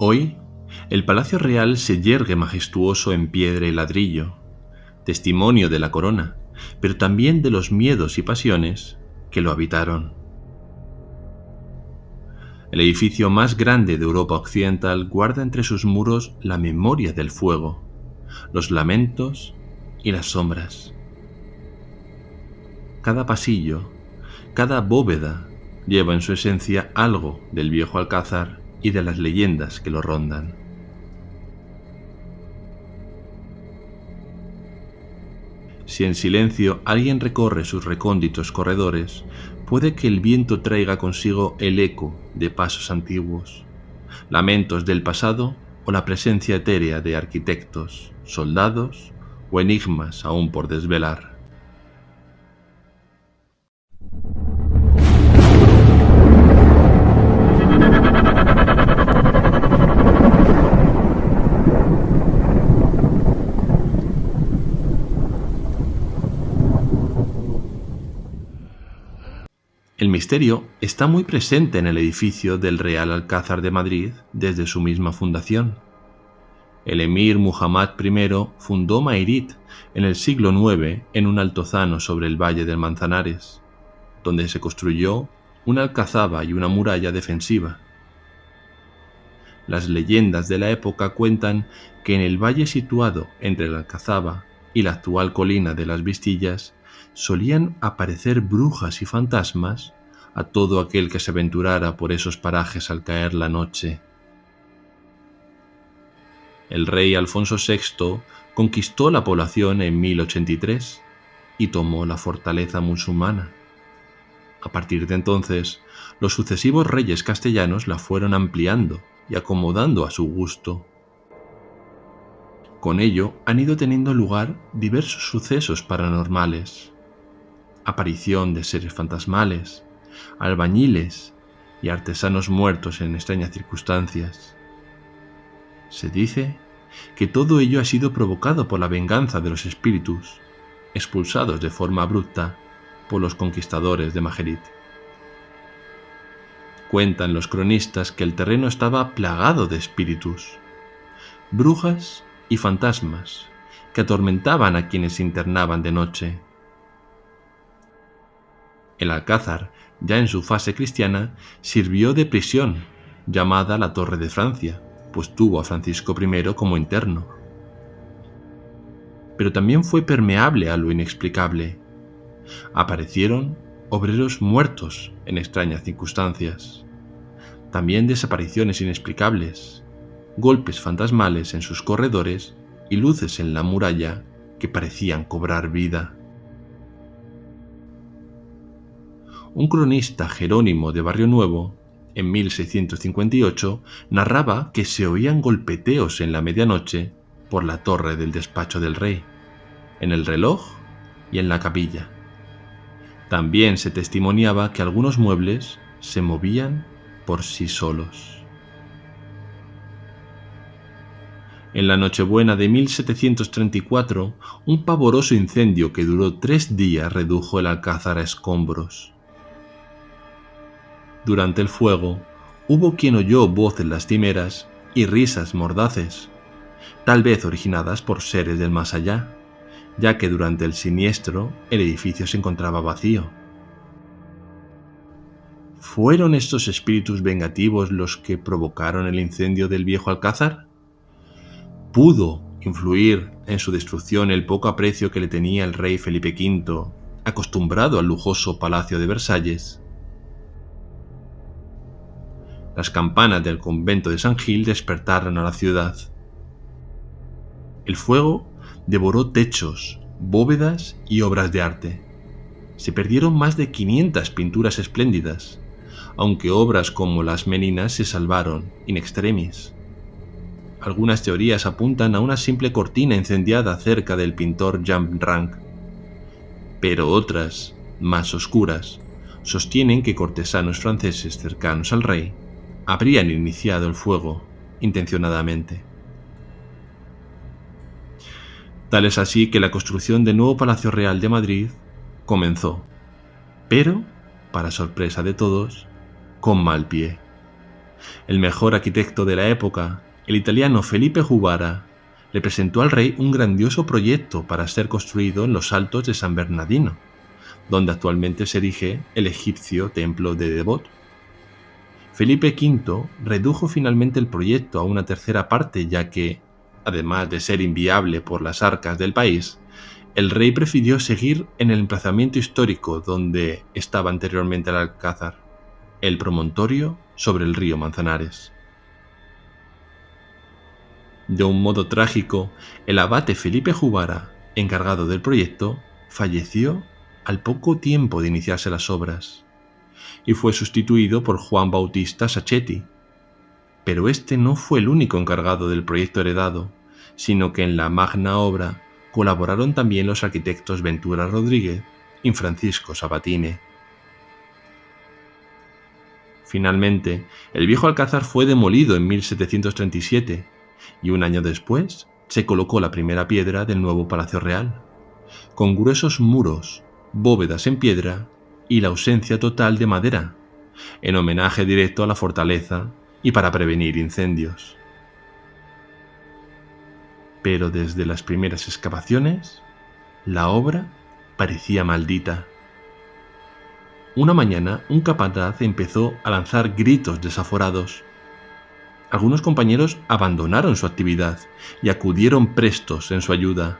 Hoy, el Palacio Real se yergue majestuoso en piedra y ladrillo, testimonio de la corona, pero también de los miedos y pasiones que lo habitaron. El edificio más grande de Europa Occidental guarda entre sus muros la memoria del fuego, los lamentos y las sombras. Cada pasillo, cada bóveda lleva en su esencia algo del viejo alcázar y de las leyendas que lo rondan. Si en silencio alguien recorre sus recónditos corredores, puede que el viento traiga consigo el eco de pasos antiguos, lamentos del pasado o la presencia etérea de arquitectos, soldados o enigmas aún por desvelar. El misterio está muy presente en el edificio del Real Alcázar de Madrid desde su misma fundación. El emir Muhammad I fundó Mairit en el siglo IX en un altozano sobre el valle del Manzanares, donde se construyó una alcazaba y una muralla defensiva. Las leyendas de la época cuentan que en el valle situado entre la alcazaba y la actual colina de las Vistillas solían aparecer brujas y fantasmas a todo aquel que se aventurara por esos parajes al caer la noche. El rey Alfonso VI conquistó la población en 1083 y tomó la fortaleza musulmana. A partir de entonces, los sucesivos reyes castellanos la fueron ampliando y acomodando a su gusto. Con ello han ido teniendo lugar diversos sucesos paranormales, aparición de seres fantasmales, albañiles y artesanos muertos en extrañas circunstancias. Se dice que todo ello ha sido provocado por la venganza de los espíritus, expulsados de forma abrupta por los conquistadores de Majerit. Cuentan los cronistas que el terreno estaba plagado de espíritus, brujas y fantasmas que atormentaban a quienes se internaban de noche. El alcázar, ya en su fase cristiana, sirvió de prisión, llamada la Torre de Francia, pues tuvo a Francisco I como interno. Pero también fue permeable a lo inexplicable. Aparecieron obreros muertos en extrañas circunstancias, también desapariciones inexplicables, golpes fantasmales en sus corredores y luces en la muralla que parecían cobrar vida. Un cronista Jerónimo de Barrio Nuevo, en 1658, narraba que se oían golpeteos en la medianoche por la torre del despacho del rey, en el reloj y en la capilla. También se testimoniaba que algunos muebles se movían por sí solos. En la Nochebuena de 1734, un pavoroso incendio que duró 3 días redujo el alcázar a escombros. Durante el fuego, hubo quien oyó voces lastimeras y risas mordaces, tal vez originadas por seres del más allá, ya que durante el siniestro el edificio se encontraba vacío. ¿Fueron estos espíritus vengativos los que provocaron el incendio del viejo alcázar? ¿Pudo influir en su destrucción el poco aprecio que le tenía el rey Felipe V, acostumbrado al lujoso palacio de Versalles? Las campanas del convento de San Gil despertaron a la ciudad. El fuego devoró techos, bóvedas y obras de arte. Se perdieron más de 500 pinturas espléndidas, aunque obras como las Meninas se salvaron in extremis. Algunas teorías apuntan a una simple cortina incendiada cerca del pintor Jean Ranc, pero otras, más oscuras, sostienen que cortesanos franceses cercanos al rey habrían iniciado el fuego intencionadamente. Tal es así que la construcción del nuevo Palacio Real de Madrid comenzó, pero, para sorpresa de todos, con mal pie. El mejor arquitecto de la época, el italiano Felipe Juvara, le presentó al rey un grandioso proyecto para ser construido en los Altos de San Bernardino, donde actualmente se erige el egipcio templo de Debod. Felipe V redujo finalmente el proyecto a una tercera parte, ya que, además de ser inviable por las arcas del país, el rey prefirió seguir en el emplazamiento histórico donde estaba anteriormente el alcázar, el promontorio sobre el río Manzanares. De un modo trágico, el abate Felipe Juvara, encargado del proyecto, falleció al poco tiempo de iniciarse las obras, y fue sustituido por Juan Bautista Sacchetti. Pero este no fue el único encargado del proyecto heredado, sino que en la magna obra colaboraron también los arquitectos Ventura Rodríguez y Francisco Sabatini. Finalmente, el viejo alcázar fue demolido en 1737 y un año después se colocó la primera piedra del nuevo Palacio Real, con gruesos muros, bóvedas en piedra y la ausencia total de madera, en homenaje directo a la fortaleza y para prevenir incendios. Pero desde las primeras excavaciones, la obra parecía maldita. Una mañana, un capataz empezó a lanzar gritos desaforados. Algunos compañeros abandonaron su actividad y acudieron prestos en su ayuda.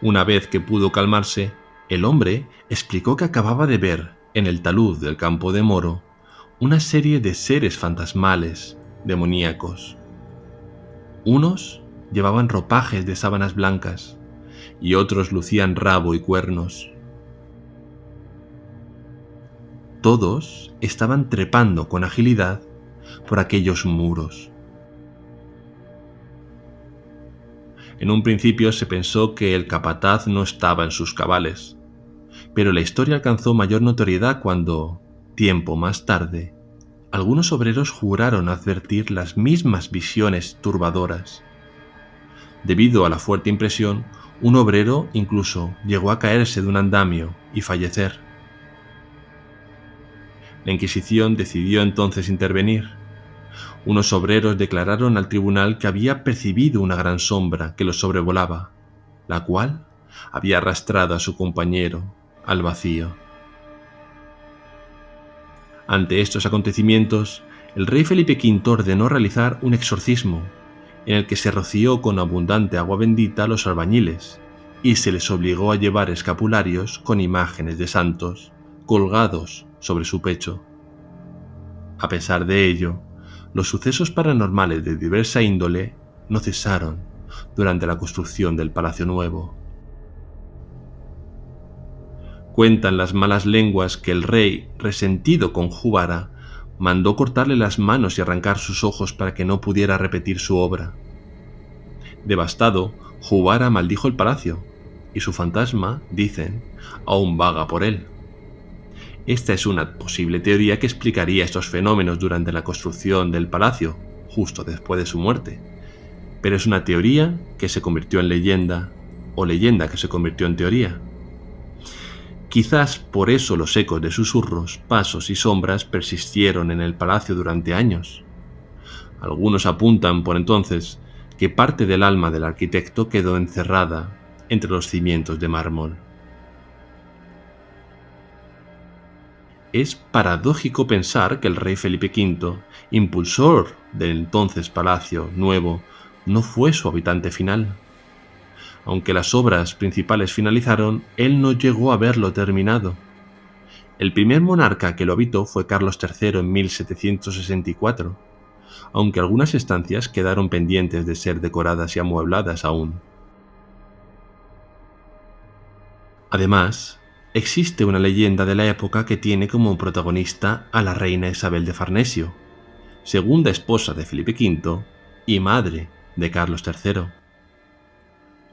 Una vez que pudo calmarse, el hombre explicó que acababa de ver, en el talud del campo de Moro, una serie de seres fantasmales, demoníacos. Unos llevaban ropajes de sábanas blancas y otros lucían rabo y cuernos. Todos estaban trepando con agilidad por aquellos muros. En un principio se pensó que el capataz no estaba en sus cabales, pero la historia alcanzó mayor notoriedad cuando, tiempo más tarde, algunos obreros juraron advertir las mismas visiones turbadoras. Debido a la fuerte impresión, un obrero incluso llegó a caerse de un andamio y fallecer. La Inquisición decidió entonces intervenir. Unos obreros declararon al tribunal que había percibido una gran sombra que los sobrevolaba, la cual había arrastrado a su compañero al vacío. Ante estos acontecimientos, el rey Felipe V ordenó realizar un exorcismo, en el que se roció con abundante agua bendita a los albañiles, y se les obligó a llevar escapularios con imágenes de santos colgados sobre su pecho. A pesar de ello, los sucesos paranormales de diversa índole no cesaron durante la construcción del Palacio Nuevo. Cuentan las malas lenguas que el rey, resentido con Juvara, mandó cortarle las manos y arrancar sus ojos para que no pudiera repetir su obra. Devastado, Juvara maldijo el palacio, y su fantasma, dicen, aún vaga por él. Esta es una posible teoría que explicaría estos fenómenos durante la construcción del palacio, justo después de su muerte, pero es una teoría que se convirtió en leyenda, o leyenda que se convirtió en teoría. Quizás por eso los ecos de susurros, pasos y sombras persistieron en el palacio durante años. Algunos apuntan por entonces que parte del alma del arquitecto quedó encerrada entre los cimientos de mármol. Es paradójico pensar que el rey Felipe V, impulsor del entonces Palacio Nuevo, no fue su habitante final. Aunque las obras principales finalizaron, él no llegó a verlo terminado. El primer monarca que lo habitó fue Carlos III en 1764, aunque algunas estancias quedaron pendientes de ser decoradas y amuebladas aún. Además, existe una leyenda de la época que tiene como protagonista a la reina Isabel de Farnesio, segunda esposa de Felipe V y madre de Carlos III.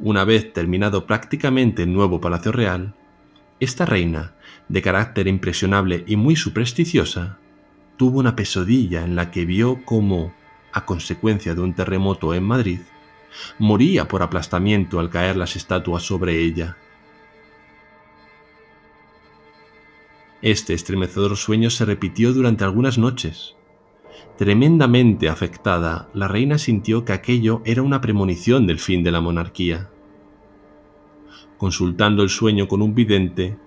Una vez terminado prácticamente el nuevo Palacio Real, esta reina, de carácter impresionable y muy supersticiosa, tuvo una pesadilla en la que vio cómo, a consecuencia de un terremoto en Madrid, moría por aplastamiento al caer las estatuas sobre ella. Este estremecedor sueño se repitió durante algunas noches, Tremendamente afectada, la reina sintió que aquello era una premonición del fin de la monarquía. Consultando el sueño con un vidente,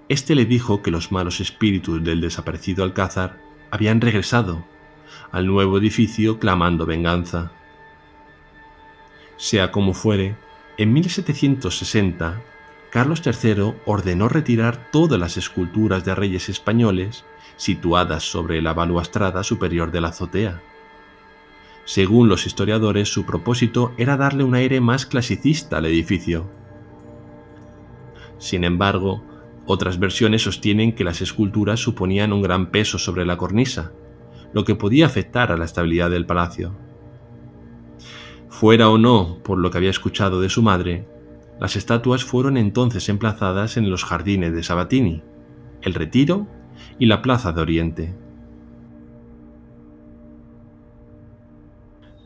éste le dijo que los malos espíritus del desaparecido alcázar habían regresado al nuevo edificio clamando venganza. Sea como fuere, en 1760, Carlos III ordenó retirar todas las esculturas de reyes españoles situadas sobre la balaustrada superior de la azotea. Según los historiadores, su propósito era darle un aire más clasicista al edificio. Sin embargo, otras versiones sostienen que las esculturas suponían un gran peso sobre la cornisa, lo que podía afectar a la estabilidad del palacio. Fuera o no por lo que había escuchado de su madre, las estatuas fueron entonces emplazadas en los jardines de Sabatini, el Retiro y la Plaza de Oriente.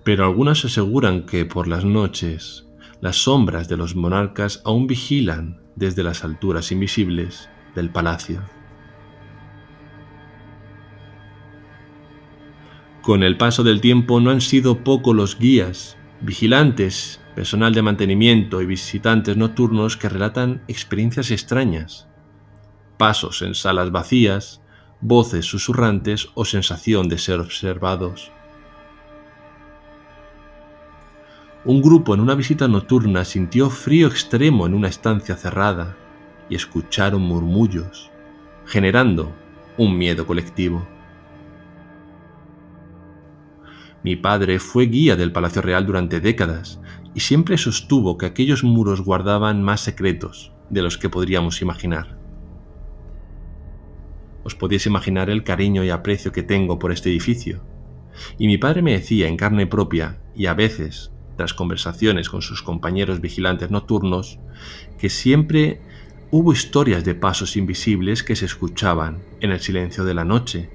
Pero algunos aseguran que por las noches las sombras de los monarcas aún vigilan desde las alturas invisibles del palacio. Con el paso del tiempo no han sido pocos los guías, vigilantes, personal de mantenimiento y visitantes nocturnos que relatan experiencias extrañas, pasos en salas vacías, voces susurrantes o sensación de ser observados. Un grupo en una visita nocturna sintió frío extremo en una estancia cerrada y escucharon murmullos, generando un miedo colectivo. Mi padre fue guía del Palacio Real durante décadas y siempre sostuvo que aquellos muros guardaban más secretos de los que podríamos imaginar. Os podéis imaginar el cariño y aprecio que tengo por este edificio. Y mi padre me decía en carne propia, y a veces, tras conversaciones con sus compañeros vigilantes nocturnos, que siempre hubo historias de pasos invisibles que se escuchaban en el silencio de la noche,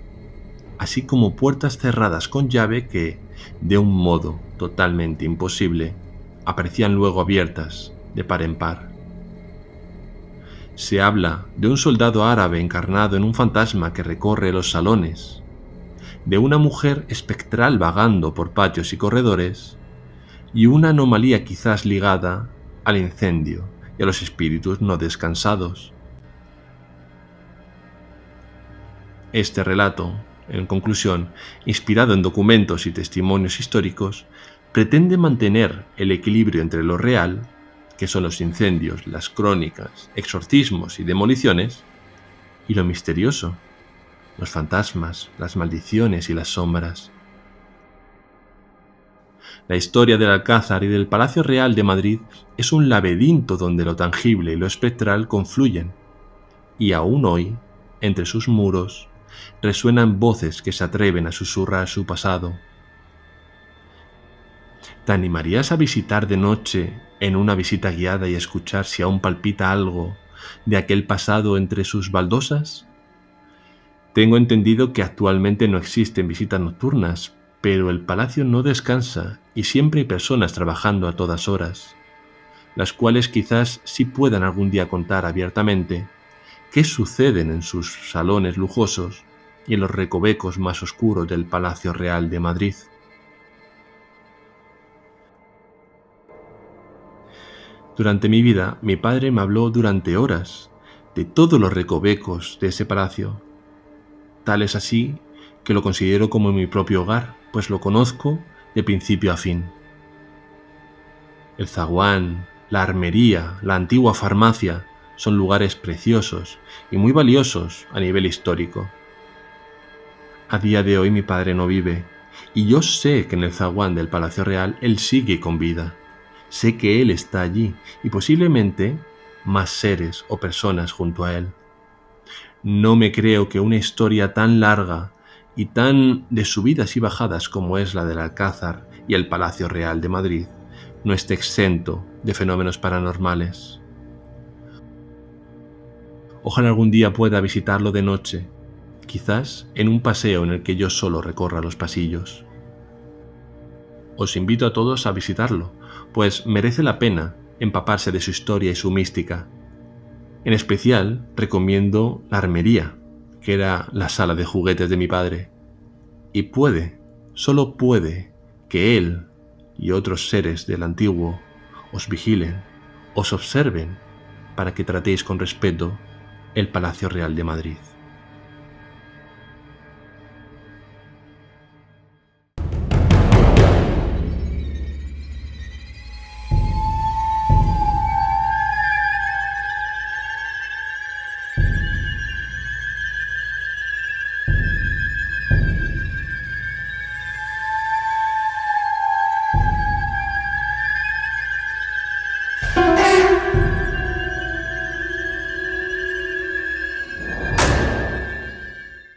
así como puertas cerradas con llave que, de un modo totalmente imposible, aparecían luego abiertas de par en par. Se habla de un soldado árabe encarnado en un fantasma que recorre los salones, de una mujer espectral vagando por patios y corredores, y una anomalía quizás ligada al incendio y a los espíritus no descansados. Este relato, en conclusión, inspirado en documentos y testimonios históricos, pretende mantener el equilibrio entre lo real, que son los incendios, las crónicas, exorcismos y demoliciones, y lo misterioso, los fantasmas, las maldiciones y las sombras. La historia del Alcázar y del Palacio Real de Madrid es un laberinto donde lo tangible y lo espectral confluyen, y aún hoy, entre sus muros, resuenan voces que se atreven a susurrar su pasado. ¿Te animarías a visitar de noche en una visita guiada y escuchar si aún palpita algo de aquel pasado entre sus baldosas? Tengo entendido que actualmente no existen visitas nocturnas, pero el palacio no descansa y siempre hay personas trabajando a todas horas, las cuales quizás sí puedan algún día contar abiertamente qué suceden en sus salones lujosos y en los recovecos más oscuros del Palacio Real de Madrid. Durante mi vida, mi padre me habló durante horas de todos los recovecos de ese palacio. Tal es así que lo considero como mi propio hogar, pues lo conozco de principio a fin. El zaguán, la armería, la antigua farmacia son lugares preciosos y muy valiosos a nivel histórico. A día de hoy mi padre no vive, y yo sé que en el zaguán del Palacio Real él sigue con vida. Sé que él está allí y posiblemente más seres o personas junto a él. No me creo que una historia tan larga y tan de subidas y bajadas como es la del Alcázar y el Palacio Real de Madrid no esté exento de fenómenos paranormales. Ojalá algún día pueda visitarlo de noche, quizás en un paseo en el que yo solo recorra los pasillos. Os invito a todos a visitarlo, pues merece la pena empaparse de su historia y su mística. En especial, recomiendo la armería, que era la sala de juguetes de mi padre, y puede solo puede que él y otros seres del antiguo os vigilen, os observen, para que tratéis con respeto el Palacio Real de Madrid.